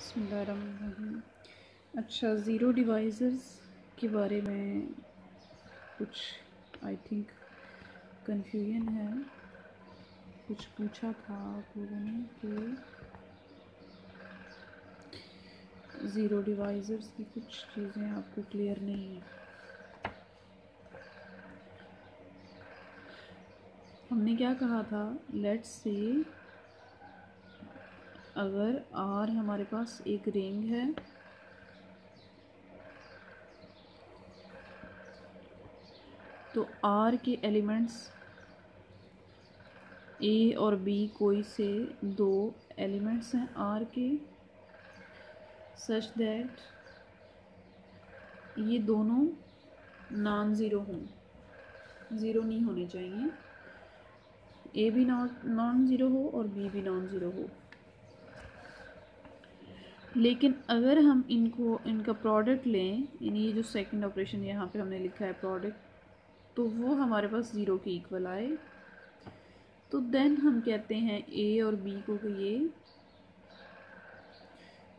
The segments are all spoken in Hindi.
बिस्मिल्लाहिर्रहमानिर्रहीम। अच्छा, ज़ीरो डिवाइज़र्स के बारे में कुछ आई थिंक कन्फ्यूजन है। कुछ पूछा था आप लोगों ने कि ज़ीरो डिवाइज़र्स की कुछ चीज़ें आपको क्लियर नहीं है। हमने क्या कहा था, लेट्स से अगर आर हमारे पास एक रिंग है तो आर के एलिमेंट्स ए और बी कोई से दो एलिमेंट्स हैं आर के, सच दैट ये दोनों नॉन ज़ीरो हों, ज़ीरो नहीं होने चाहिए। ए भी नॉन ज़ीरो हो और बी भी नॉन ज़ीरो हो। लेकिन अगर हम इनका प्रोडक्ट लें, यानी ये जो सेकंड ऑपरेशन यहाँ पे हमने लिखा है प्रोडक्ट, तो वो हमारे पास ज़ीरो के इक्वल आए, तो देन हम कहते हैं ए और बी को कि ये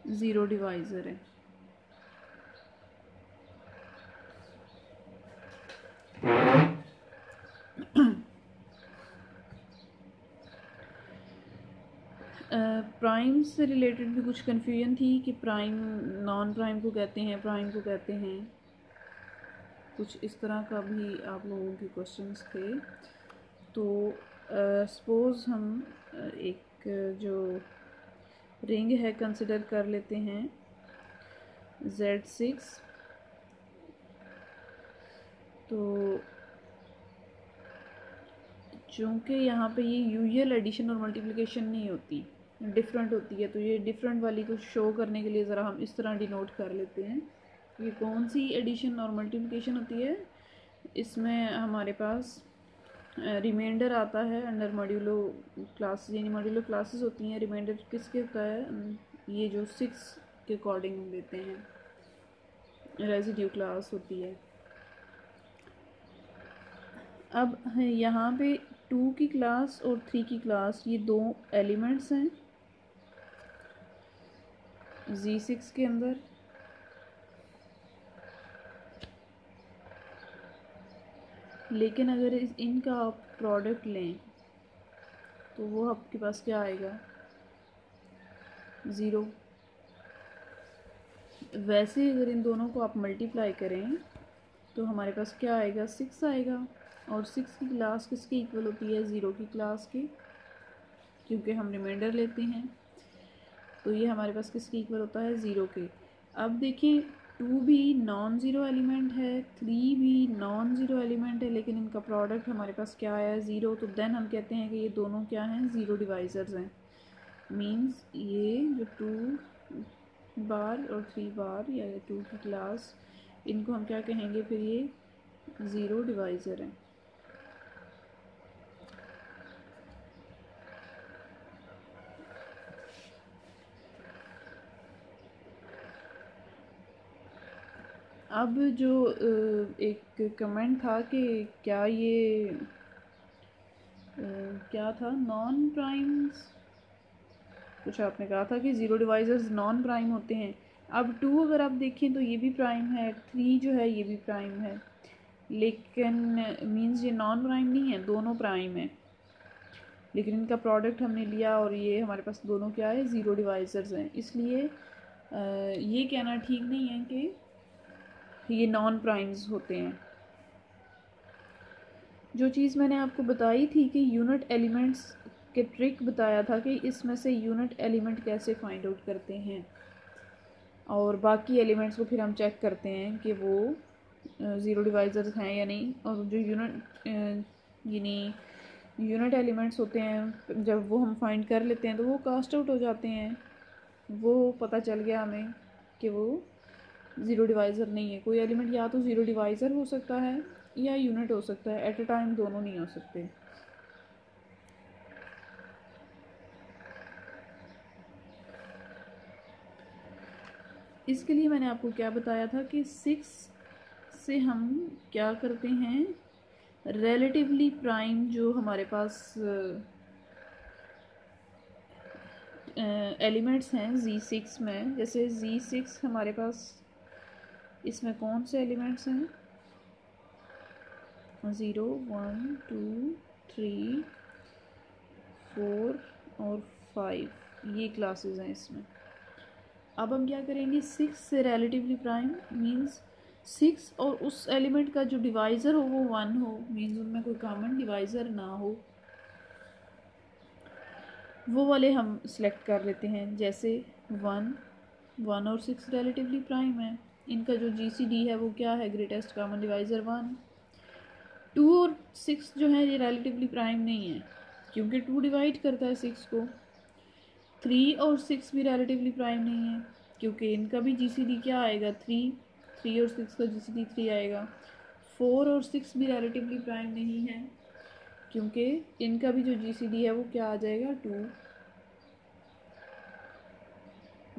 ज़ीरो डिवाइज़र है। प्राइम से रिलेटेड भी कुछ कन्फ्यूजन थी कि प्राइम नॉन प्राइम को कहते हैं, प्राइम को कहते हैं, कुछ इस तरह का भी आप लोगों के क्वेश्चंस थे। तो सपोज़ हम एक जो रिंग है कंसिडर कर लेते हैं Z6। तो चूँकि यहाँ पे ये यूजुअल एडिशन और मल्टीप्लिकेशन नहीं होती, डिफरेंट होती है, तो ये डिफरेंट वाली को शो करने के लिए ज़रा हम इस तरह डिनोट कर लेते हैं। ये कौन सी एडिशन और मल्टीप्लिकेशन होती है, इसमें हमारे पास रिमाइंडर आता है अंडर मॉड्यूलो क्लासेस, यानी मॉड्यूलो क्लासेस होती हैं। रिमाइंडर किसके होता है, ये जो 6 के अकॉर्डिंग हम देते हैं, रेजिड्यू क्लास होती है। अब यहाँ पे 2 की क्लास और 3 की क्लास, ये दो एलिमेंट्स हैं Z6 के अंदर। लेकिन अगर इनका आप प्रोडक्ट लें तो वो आपके पास क्या आएगा, ज़ीरो। वैसे अगर इन दोनों को आप मल्टीप्लाई करें तो हमारे पास क्या आएगा, 6 आएगा। और 6 की क्लास किसकी इक्वल होती है, ज़ीरो की क्लास की, क्योंकि हम रिमाइंडर लेते हैं। तो ये हमारे पास किसकी इक्वल होता है, ज़ीरो के। अब देखिए 2 भी नॉन ज़ीरो एलिमेंट है, 3 भी नॉन ज़ीरो एलिमेंट है, लेकिन इनका प्रोडक्ट हमारे पास क्या आया है, ज़ीरो। तो देन हम कहते हैं कि ये दोनों क्या हैं, ज़ीरो डिवाइज़र्स हैं। मीन्स ये जो 2 बार और 3 बार या 2 की क्लास, इनको हम क्या कहेंगे, फिर ये ज़ीरो डिवाइज़र हैं। अब जो एक कमेंट था कि क्या ये क्या था, नॉन प्राइम्स, कुछ आपने कहा था कि ज़ीरो डिवाइज़र्स नॉन प्राइम होते हैं। अब 2 अगर आप देखें तो ये भी प्राइम है, 3 जो है ये भी प्राइम है, लेकिन मींस ये नॉन प्राइम नहीं है, दोनों प्राइम है। लेकिन इनका प्रोडक्ट हमने लिया और ये हमारे पास दोनों क्या है, ज़ीरो डिवाइज़र्स हैं। इसलिए ये कहना ठीक नहीं है कि ये नॉन प्राइम्स होते हैं। जो चीज़ मैंने आपको बताई थी कि यूनिट एलिमेंट्स के ट्रिक बताया था कि इसमें से यूनिट एलिमेंट कैसे फाइंड आउट करते हैं, और बाकी एलिमेंट्स को फिर हम चेक करते हैं कि वो ज़ीरो डिवाइज़र्स हैं या नहीं। और जो यानी यूनिट एलिमेंट्स होते हैं, जब वो हम फाइंड कर लेते हैं तो वो कास्ट आउट हो जाते हैं। वो पता चल गया हमें कि वो ज़ीरो डिवाइज़र नहीं है। कोई एलिमेंट या तो ज़ीरो डिवाइज़र हो सकता है या यूनिट हो सकता है, एट अ टाइम दोनों नहीं हो सकते। इसके लिए मैंने आपको क्या बताया था कि 6 से हम क्या करते हैं, रिलेटिवली प्राइम जो हमारे पास एलिमेंट्स हैं Z6 में, जैसे Z6 हमारे पास इसमें कौन से एलिमेंट्स हैं, 0 1 2 3 4 और 5 ये क्लासेस हैं इसमें। अब हम क्या करेंगे, 6 से रिलेटिवली प्राइम मींस 6 और उस एलिमेंट का जो डिवाइज़र हो वो 1 हो, मींस उनमें कोई कॉमन डिवाइज़र ना हो, वो वाले हम सिलेक्ट कर लेते हैं। जैसे 1 और 6 रिलेटिवली प्राइम है, इनका जो GCD है वो क्या है, ग्रेटेस्ट कॉमन डिवाइज़र 1। 2 और 6 जो है ये रिलेटिवली प्राइम नहीं है क्योंकि 2 डिवाइड करता है 6 को। 3 और 6 भी रिलेटिवली प्राइम नहीं है क्योंकि इनका भी GCD क्या आएगा, 3 और 6 का GCD 3 आएगा। 4 और 6 भी रिलेटिवली प्राइम नहीं है क्योंकि इनका भी जो GCD है वो क्या आ जाएगा, 2।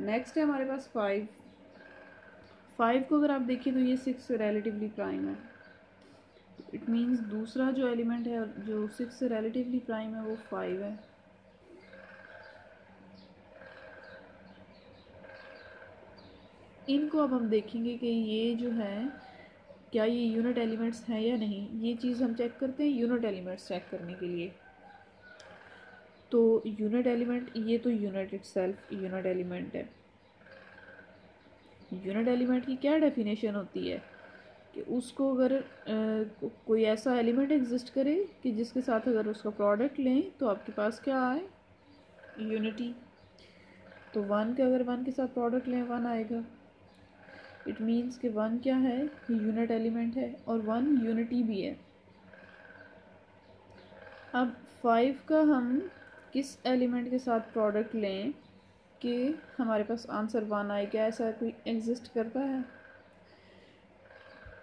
नेक्स्ट है हमारे पास 5 को अगर आप देखिए तो ये 6 से रिलेटिवली प्राइम है, इट मीन्स दूसरा जो एलिमेंट है जो 6 से रिलेटिवली प्राइम है वो 5 है। इनको अब हम देखेंगे कि ये जो है क्या ये यूनिट एलिमेंट्स हैं या नहीं, ये चीज़ हम चेक करते हैं यूनिट एलिमेंट्स चेक करने के लिए। तो यूनिट एलिमेंट, ये तो यूनिट इटसेल्फ यूनिट एलिमेंट है। यूनिट एलिमेंट की क्या डेफिनेशन होती है कि उसको अगर कोई ऐसा एलिमेंट एग्जिस्ट करे कि जिसके साथ अगर उसका प्रोडक्ट लें तो आपके पास क्या आए, यूनिटी। तो 1 के अगर 1 के साथ प्रोडक्ट लें 1 आएगा, इट मीन्स कि 1 क्या है, यूनिट एलिमेंट है और 1 यूनिटी भी है। अब 5 का हम किस एलिमेंट के साथ प्रोडक्ट लें कि हमारे पास आंसर 1 आए, क्या ऐसा कोई एग्जिस्ट करता है?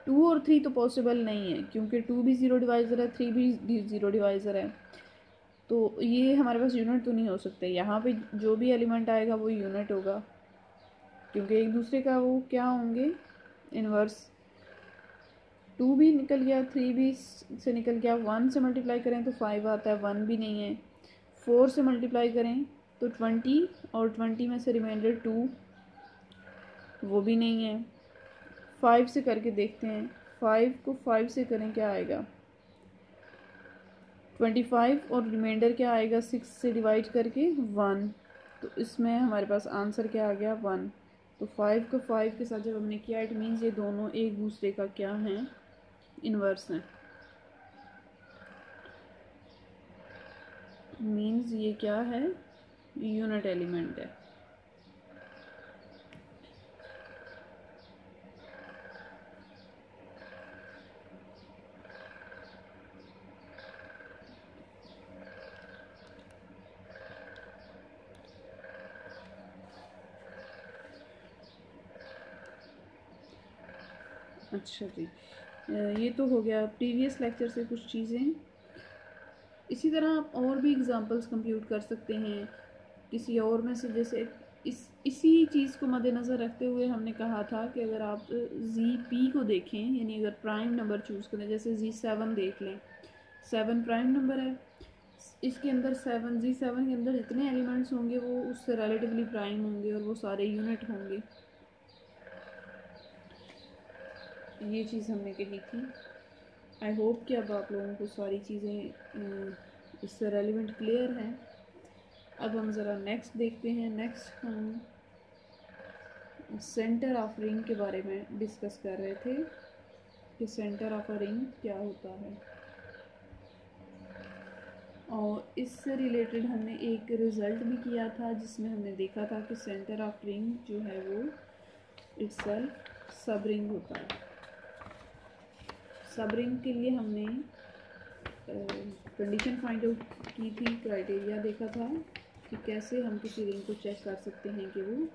2 और 3 तो पॉसिबल नहीं है क्योंकि 2 भी 0 डिवाइज़र है, 3 भी 0 डिवाइज़र है, तो ये हमारे पास यूनिट तो नहीं हो सकते। यहाँ पे जो भी एलिमेंट आएगा वो यूनिट होगा क्योंकि एक दूसरे का वो क्या होंगे, इन्वर्स। 2 भी निकल गया, 3 भी से निकल गया, 1 से मल्टीप्लाई करें तो 5 आता है, 1 भी नहीं है। 4 से मल्टीप्लाई करें तो 20 और 20 में से रिमाइंडर 2, वो भी नहीं है। 5 से करके देखते हैं, 5 को 5 से करें क्या आएगा, 25 और रिमाइंडर क्या आएगा 6 से डिवाइड करके 1, तो इसमें हमारे पास आंसर क्या आ गया 1। तो 5 को 5 के साथ जब हमने किया इट मीन्स ये दोनों एक दूसरे का क्या हैं, इन्वर्स हैं। मीन्स ये क्या है, यूनिट एलिमेंट है। अच्छा जी, ये तो हो गया प्रीवियस लेक्चर से कुछ चीज़ें। इसी तरह आप और भी एग्जांपल्स कंप्यूट कर सकते हैं किसी और में से, जैसे इसी चीज़ को मद्देनज़र रखते हुए हमने कहा था कि अगर आप ZP को देखें, यानी अगर प्राइम नंबर चूज़ करें, जैसे Z7 देख लें, 7 प्राइम नंबर है, इसके अंदर Z7 के अंदर जितने एलिमेंट्स होंगे वो उससे रिलेटिवली प्राइम होंगे और वो सारे यूनिट होंगे। ये चीज़ हमने कही थी। आई होप कि अब आप लोगों को सारी चीज़ें इससे रेलिवेंट क्लियर हैं। अब हम ज़रा नेक्स्ट देखते हैं। नेक्स्ट हम सेंटर ऑफ रिंग के बारे में डिस्कस कर रहे थे कि सेंटर ऑफ अ रिंग क्या होता है, और इससे रिलेटेड हमने एक रिज़ल्ट भी किया था जिसमें हमने देखा था कि सेंटर ऑफ रिंग जो है वो इटसेल्फ सब रिंग होता है। सब रिंग के लिए हमने कंडीशन फाइंड आउट की थी, क्राइटेरिया देखा था कि कैसे हम किसी रिंग को चेक कर सकते हैं कि वो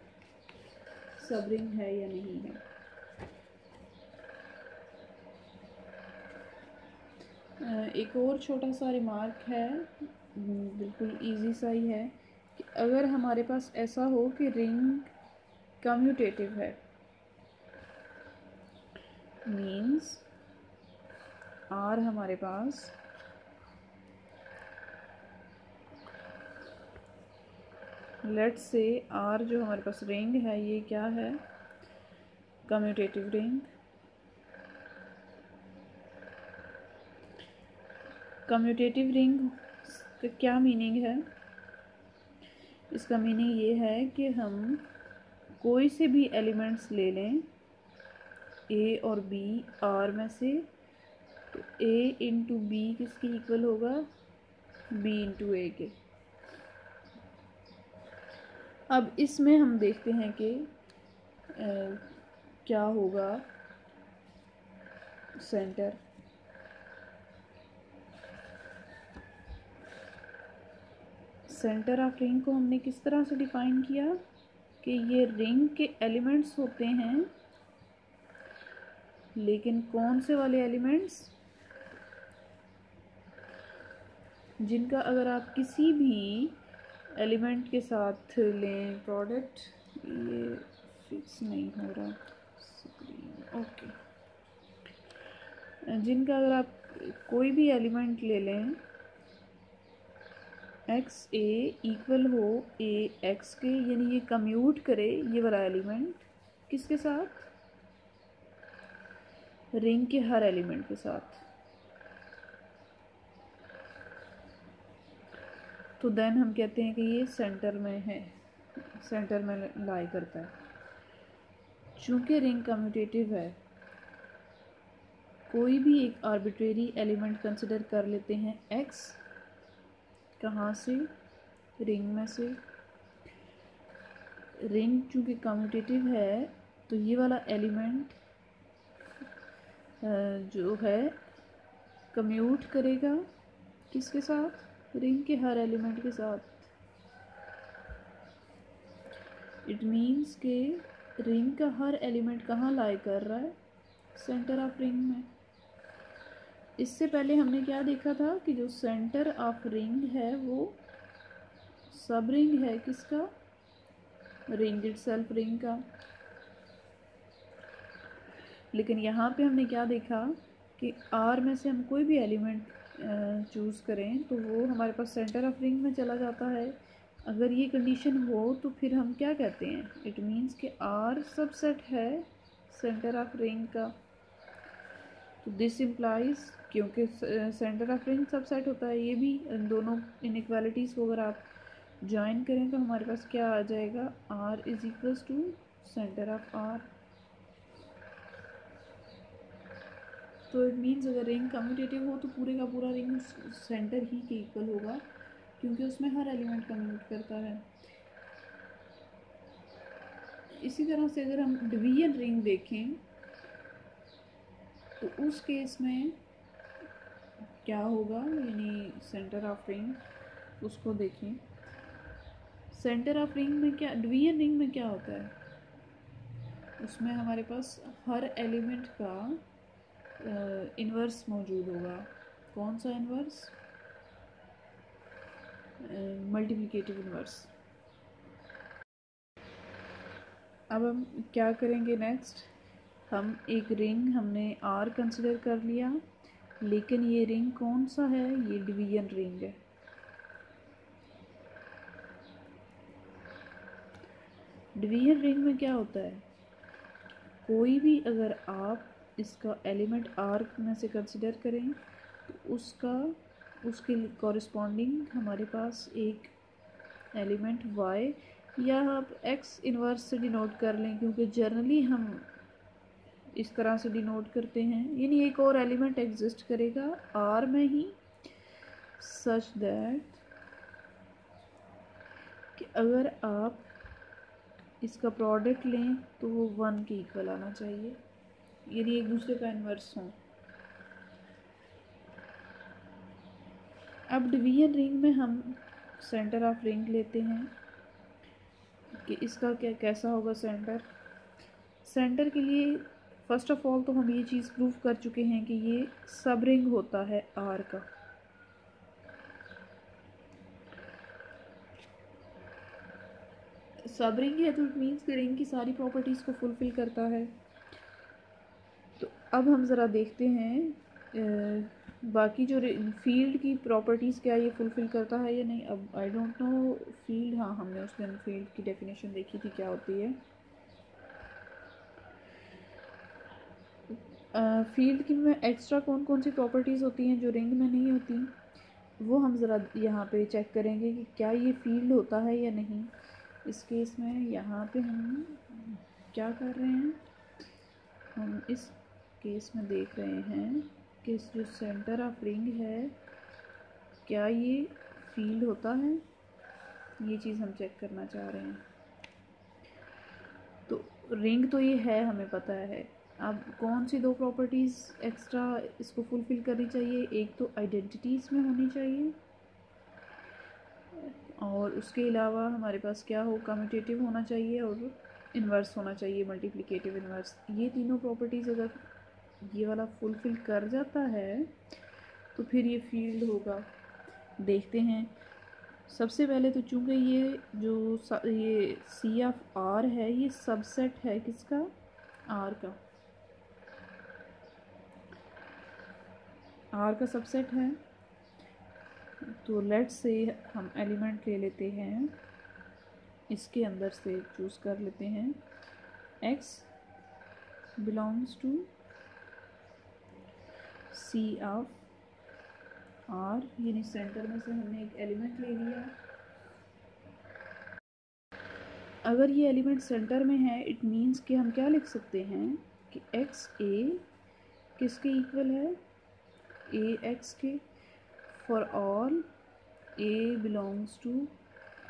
सब रिंग है या नहीं है। एक और छोटा सा रिमार्क है, बिल्कुल इजी सा ही है, कि अगर हमारे पास ऐसा हो कि रिंग कम्यूटेटिव है, मीन्स आर हमारे पास लेट्स से आर जो हमारे पास रिंग है ये क्या है, कम्यूटेटिव रिंग। कम्यूटेटिव रिंग का क्या मीनिंग है? इसका मीनिंग ये है कि हम कोई से भी एलिमेंट्स ले लें ए और बी आर में से, तो ए इंटू बी किसके इक्वल होगा, बी इंटू ए के। अब इसमें हम देखते हैं कि क्या होगा सेंटर। सेंटर ऑफ रिंग को हमने किस तरह से डिफाइन किया कि ये रिंग के एलिमेंट्स होते हैं, लेकिन कौन से वाले एलिमेंट्स, जिनका अगर आप किसी भी एलिमेंट के साथ लें प्रोडक्ट, ये फिक्स नहीं हो रहा स्क्रीन, ओके, जिनका अगर आप कोई भी एलिमेंट ले लें एक्स ए इक्वल हो ए एक्स के, यानी ये कम्यूट करे ये वाला एलिमेंट किसके साथ, रिंग के हर एलिमेंट के साथ, तो देन हम कहते हैं कि ये सेंटर में है, सेंटर में लाई करता है। चूंकि रिंग कम्यूटेटिव है, कोई भी एक आर्बिट्रेरी एलिमेंट कंसिडर कर लेते हैं एक्स, कहाँ से, रिंग में से। रिंग चूंकि कम्यूटेटिव है तो ये वाला एलिमेंट जो है कम्यूट करेगा किसके साथ, रिंग के हर एलिमेंट के साथ। इट मीन्स के रिंग का हर एलिमेंट कहाँ लाई कर रहा है, सेंटर ऑफ रिंग में। इससे पहले हमने क्या देखा था कि जो सेंटर ऑफ रिंग है वो सब रिंग है किसका, रिंग इटसेल्फ, रिंग का। लेकिन यहाँ पे हमने क्या देखा कि आर में से हम कोई भी एलिमेंट चूज़ करें तो वो हमारे पास सेंटर ऑफ रिंग में चला जाता है। अगर ये कंडीशन हो तो फिर हम क्या कहते हैं, इट मीन्स कि आर सबसेट है सेंटर ऑफ रिंग का। तो दिस इम्प्लाइज, क्योंकि सेंटर ऑफ रिंग सबसेट होता है, ये भी दोनों इनइक्वालिटीज़ को अगर आप ज्वाइन करें तो हमारे पास क्या आ जाएगा, R is equals to centre of R. तो इट मीन्स अगर रिंग कम्यूटेटिव हो तो पूरे का पूरा रिंग सेंटर ही के इक्वल होगा, क्योंकि उसमें हर एलिमेंट कम्यूट करता है। इसी तरह से अगर हम डिवीजन रिंग देखें तो उस केस में क्या होगा, यानी सेंटर ऑफ रिंग उसको देखें। सेंटर ऑफ रिंग में क्या, डिवीजन रिंग में क्या होता है, उसमें हमारे पास हर एलिमेंट का इन्वर्स मौजूद होगा। कौन सा इन्वर्स, मल्टीप्लिकेटिव इन्वर्स। अब हम क्या करेंगे नेक्स्ट, हम एक रिंग हमने आर कंसिडर कर लिया, लेकिन ये रिंग कौन सा है, ये डिवीजन रिंग है। डिवीजन रिंग में क्या होता है, कोई भी अगर आप इसका एलिमेंट आर में से कंसिडर करें तो उसके कॉरस्पॉन्डिंग हमारे पास एक एलिमेंट y, या आप x इन्वर्स से डिनोट कर लें, क्योंकि जनरली हम इस तरह से डिनोट करते हैं, यानी एक और एलिमेंट एग्जिस्ट करेगा R में ही, सच दैट कि अगर आप इसका प्रोडक्ट लें तो वो 1 के इक्वल आना चाहिए, यानी एक दूसरे का इन्वर्स हों। अब डिवीजन रिंग में हम सेंटर ऑफ रिंग लेते हैं कि इसका क्या कैसा होगा सेंटर। सेंटर के लिए फर्स्ट ऑफ ऑल तो हम ये चीज़ प्रूव कर चुके हैं कि ये सब रिंग होता है आर का। सब रिंग है तो इट मीन्स कि रिंग की सारी प्रॉपर्टीज़ को फुलफिल करता है। तो अब हम ज़रा देखते हैं बाकी जो फील्ड की प्रॉपर्टीज़ क्या ये फुलफ़िल करता है या नहीं, अब आई डोंट नो। फील्ड, हाँ हमने उस दिन फील्ड की डेफिनेशन देखी थी क्या होती है। फील्ड की में एक्स्ट्रा कौन कौन सी प्रॉपर्टीज़ होती हैं जो रिंग में नहीं होती, वो हम ज़रा यहाँ पे चेक करेंगे कि क्या ये फील्ड होता है या नहीं। इस केस में यहाँ पे हम क्या कर रहे हैं, हम इस केस में देख रहे हैं कि जो सेंटर ऑफ रिंग है क्या ये फील्ड होता है, ये चीज़ हम चेक करना चाह रहे हैं। तो रिंग तो ये है, हमें पता है। अब कौन सी दो प्रॉपर्टीज़ एक्स्ट्रा इसको फुलफ़िल करनी चाहिए, एक तो आइडेंटिटीज़ में होनी चाहिए और उसके अलावा हमारे पास क्या हो, कम्यूटेटिव होना चाहिए और इन्वर्स होना चाहिए, मल्टीप्लिकेटिव इन्वर्स। ये तीनों प्रॉपर्टीज़ अगर ये वाला फुलफ़िल कर जाता है तो फिर ये फील्ड होगा। देखते हैं। सबसे पहले तो चूँकि ये जो ये सी ऑफ आर है ये सबसेट है किसका, आर का, आर का सबसेट है। तो लेट्स से हम एलिमेंट ले लेते हैं, इसके अंदर से चूज़ कर लेते हैं x belongs to C of R, यानी सेंटर में से हमने एक एलिमेंट ले लिया। अगर ये एलिमेंट सेंटर में है इट मीन्स कि हम क्या लिख सकते हैं कि एक्स ए किसके इक्वल है, ए एक्स के, for all A belongs to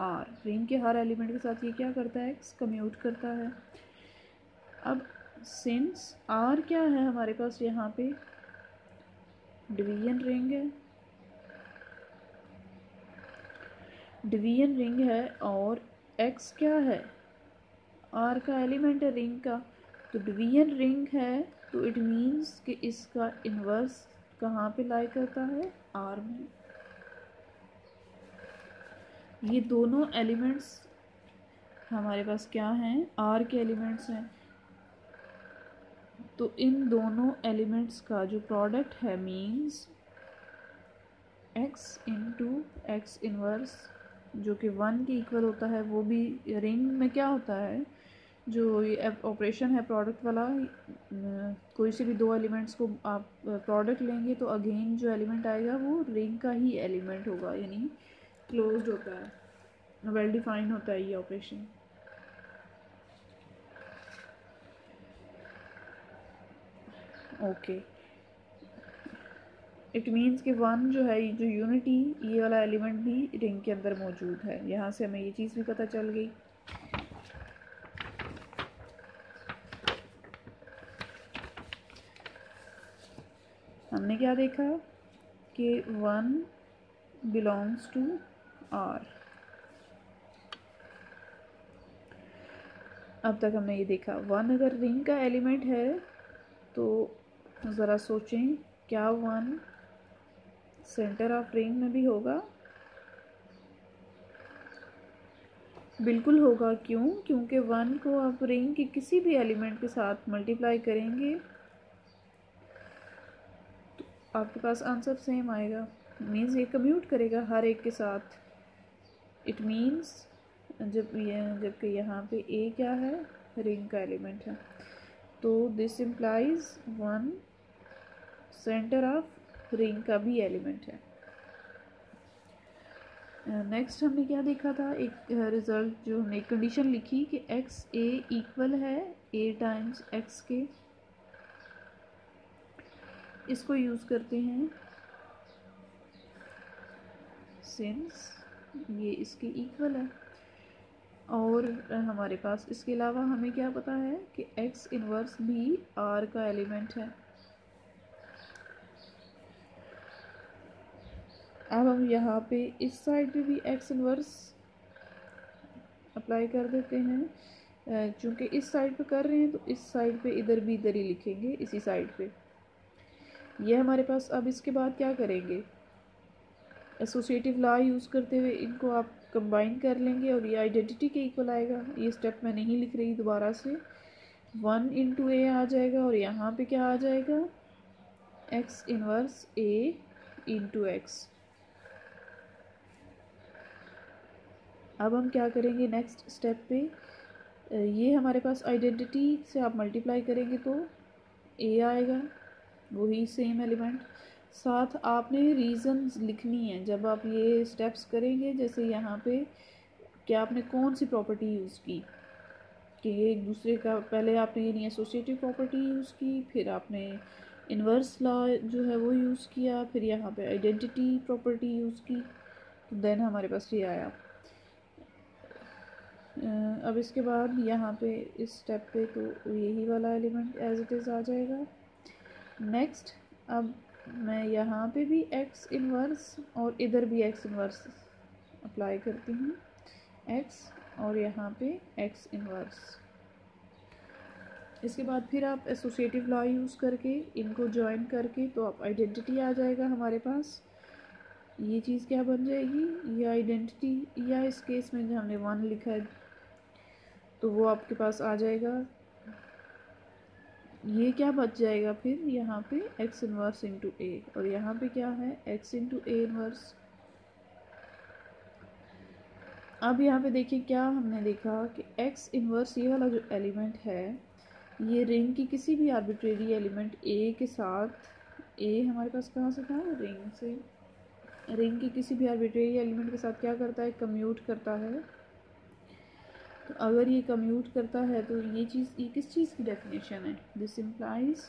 R. Ring के हर एलिमेंट के साथ ये क्या करता है, एक्स कम्यूट करता है। अब सिंस आर क्या है हमारे पास, यहाँ पे डिवीजन रिंग है, डिवीजन रिंग है और एक्स क्या है, आर का एलिमेंट है रिंग का। तो डिवीजन रिंग है तो इट मीन्स कि इसका इन्वर्स कहाँ पे लाई करता है, आर में। ये दोनों एलिमेंट्स हमारे पास क्या हैं, आर के एलिमेंट्स हैं। तो इन दोनों एलिमेंट्स का जो प्रोडक्ट है means x into x inverse, जो कि 1 के इक्वल होता है। वो भी रिंग में क्या होता है, जो ये ऑपरेशन है प्रोडक्ट वाला, कोई से भी दो एलिमेंट्स को आप प्रोडक्ट लेंगे तो अगेन जो एलिमेंट आएगा वो रिंग का ही एलिमेंट होगा, यानी क्लोज्ड होता है, वेल डिफाइंड होता है ये ऑपरेशन। ओके, इट मीन्स कि 1 जो है, जो यूनिटी, ये वाला एलिमेंट भी रिंग के अंदर मौजूद है। यहाँ से हमें ये चीज़ भी पता चल गई। हमने क्या देखा कि 1 बिलोंग्स टू आर। अब तक हमने ये देखा 1 अगर रिंग का एलिमेंट है तो ज़रा सोचें, क्या 1 सेंटर ऑफ रिंग में भी होगा? बिल्कुल होगा। क्यों? क्योंकि 1 को आप रिंग के किसी भी एलिमेंट के साथ मल्टीप्लाई करेंगे तो आपके पास आंसर सेम आएगा। मीन्स ये कम्यूट करेगा हर एक के साथ। इट मीन्स जबकि यहाँ पे ए क्या है, रिंग का एलिमेंट है, तो this implies 1 centre of ring का भी एलिमेंट है। नेक्स्ट हमने क्या देखा था, एक रिजल्ट जो हमने एक कंडीशन लिखी कि एक्स ए इक्वल है ए टाइम्स एक्स के। इसको यूज़ करते हैं सिंस ये इसके इक्वल है। और हमारे पास इसके अलावा हमें क्या पता है कि एक्स इन्वर्स भी आर का एलिमेंट है। अब हम यहाँ पे इस साइड पे भी एक्स इन्वर्स अप्लाई कर देते हैं। चूँकि इस साइड पे कर रहे हैं तो इस साइड पे इधर भी इधर ही लिखेंगे, इसी साइड पे। ये हमारे पास, अब इसके बाद क्या करेंगे, एसोसिएटिव लॉ यूज़ करते हुए इनको आप कंबाइन कर लेंगे और ये आइडेंटिटी के इक्वल आएगा। ये स्टेप मैं नहीं लिख रही दोबारा से। 1 इंटू ए आ जाएगा और यहाँ पे क्या आ जाएगा, एक्स इनवर्स ए इंटू एक्स। अब हम क्या करेंगे नेक्स्ट स्टेप पे, ये हमारे पास आइडेंटिटी से आप मल्टीप्लाई करेंगे तो ए आएगा, वही सेम एलिमेंट। साथ आपने रीज़न्स लिखनी है जब आप ये स्टेप्स करेंगे, जैसे यहाँ पे कि आपने कौन सी प्रॉपर्टी यूज़ की, कि ये एक दूसरे का, पहले आपने यानी एसोसिएटिव प्रॉपर्टी यूज़ की, फिर आपने इन्वर्स लॉ जो है वो यूज़ किया, फिर यहाँ पे आइडेंटिटी प्रॉपर्टी यूज़ की, तो देन हमारे पास ये आया। अब इसके बाद यहाँ पे इस स्टेप पे तो यही वाला एलिमेंट एज इट इज़ आ जाएगा। नेक्स्ट अब मैं यहाँ पे भी एक्स इनवर्स और इधर भी एक्स इनवर्स अप्लाई करती हूँ, एक्स और यहाँ पे एक्स इनवर्स। इसके बाद फिर आप एसोसिएटिव लॉ यूज़ करके इनको जॉइन करके तो आप आइडेंटिटी आ जाएगा हमारे पास। ये चीज़ क्या बन जाएगी, ये आइडेंटिटी, या इस केस में जो हमने 1 लिखा है तो वो आपके पास आ जाएगा। ये क्या बच जाएगा फिर यहाँ पे एक्स इनवर्स इंटू ए, और यहाँ पे क्या है एक्स इंटू ए इनवर्स। अब यहाँ पे देखिए क्या हमने देखा कि एक्स इनवर्स ये वाला जो एलिमेंट है, ये रिंग की किसी भी आर्बिट्रेरी एलिमेंट ए के साथ, ए हमारे पास कहाँ से था, रिंग से, रिंग के किसी भी आर्बिट्रेरी एलिमेंट के साथ क्या करता है, कम्यूट करता है। तो अगर ये कम्यूट करता है तो ये किस चीज़ की डेफिनेशन है, दिस इम्प्लाइज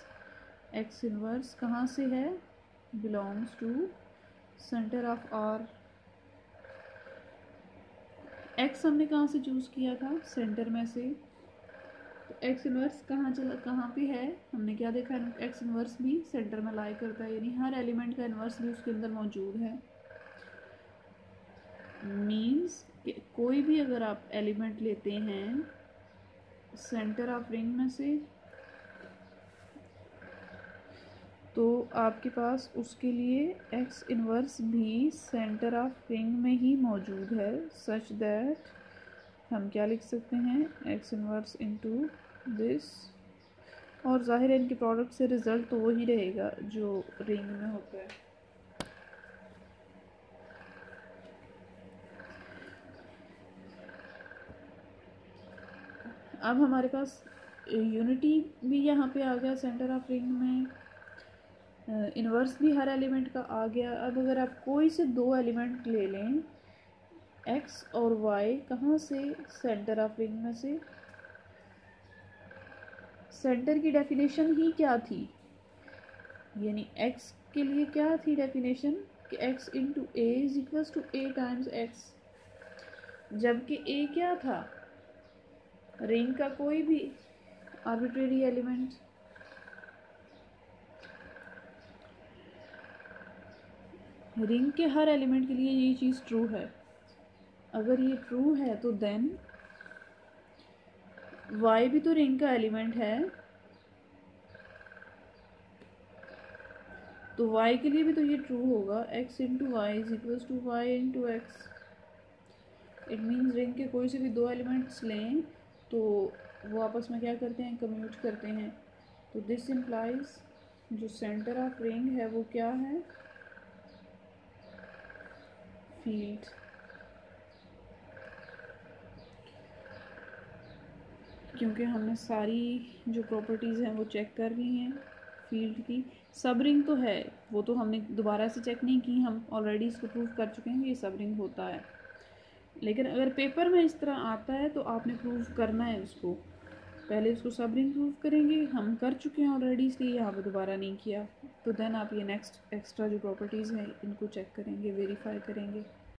एक्स इनवर्स कहाँ से है, belongs to centre of R. X हमने कहाँ से चूज़ किया था, सेंटर में से, तो एक्स इनवर्स कहाँ पे है, हमने क्या देखा, एक्स इनवर्स भी सेंटर में लाई करता है, यानी हर एलिमेंट का इनवर्स भी उसके अंदर मौजूद है। मीन्स कि कोई भी अगर आप एलिमेंट लेते हैं सेंटर ऑफ रिंग में से, तो आपके पास उसके लिए एक्स इनवर्स भी सेंटर ऑफ रिंग में ही मौजूद है, सच दैट हम क्या लिख सकते हैं, एक्स इनवर्स इनटू दिस, और जाहिर है इनके प्रोडक्ट से रिजल्ट तो वही रहेगा जो रिंग में होता है। अब हमारे पास यूनिटी भी यहाँ पे आ गया सेंटर ऑफ रिंग में, इन्वर्स भी हर एलिमेंट का आ गया। अब अगर आप कोई से दो एलिमेंट ले लें x और y, कहाँ से, सेंटर ऑफ रिंग में से। सेंटर की डेफिनेशन ही क्या थी, यानी x के लिए क्या थी डेफिनेशन कि x into A is equals to A times x, जबकि a क्या था, रिंग का कोई भी आर्बिट्रेरी एलिमेंट। रिंग के हर एलिमेंट के लिए ये चीज़ ट्रू है। अगर ये ट्रू है तो देन y भी तो रिंग का एलिमेंट है, तो y के लिए भी तो ये ट्रू होगा, x into Y is equals to Y into X. It means ring के कोई से भी दो एलिमेंट्स लें तो वो आपस में क्या करते हैं, कम्यूट करते हैं। तो दिस इम्प्लाइज जो सेंटर ऑफ रिंग है वो क्या है, फील्ड। क्योंकि हमने सारी जो प्रॉपर्टीज़ हैं वो चेक कर ली हैं फील्ड की। सब रिंग तो है, वो तो हमने दोबारा से चेक नहीं की, हम ऑलरेडी इसको प्रूव कर चुके हैं ये सब रिंग होता है। लेकिन अगर पेपर में इस तरह आता है तो आपने प्रूव करना है उसको, पहले उसको सब रिंग प्रूव करेंगे, हम कर चुके हैं ऑलरेडी इसलिए यहाँ पे दोबारा नहीं किया। तो देन आप ये नेक्स्ट एक्स्ट्रा जो प्रॉपर्टीज़ हैं इनको चेक करेंगे, वेरीफाई करेंगे।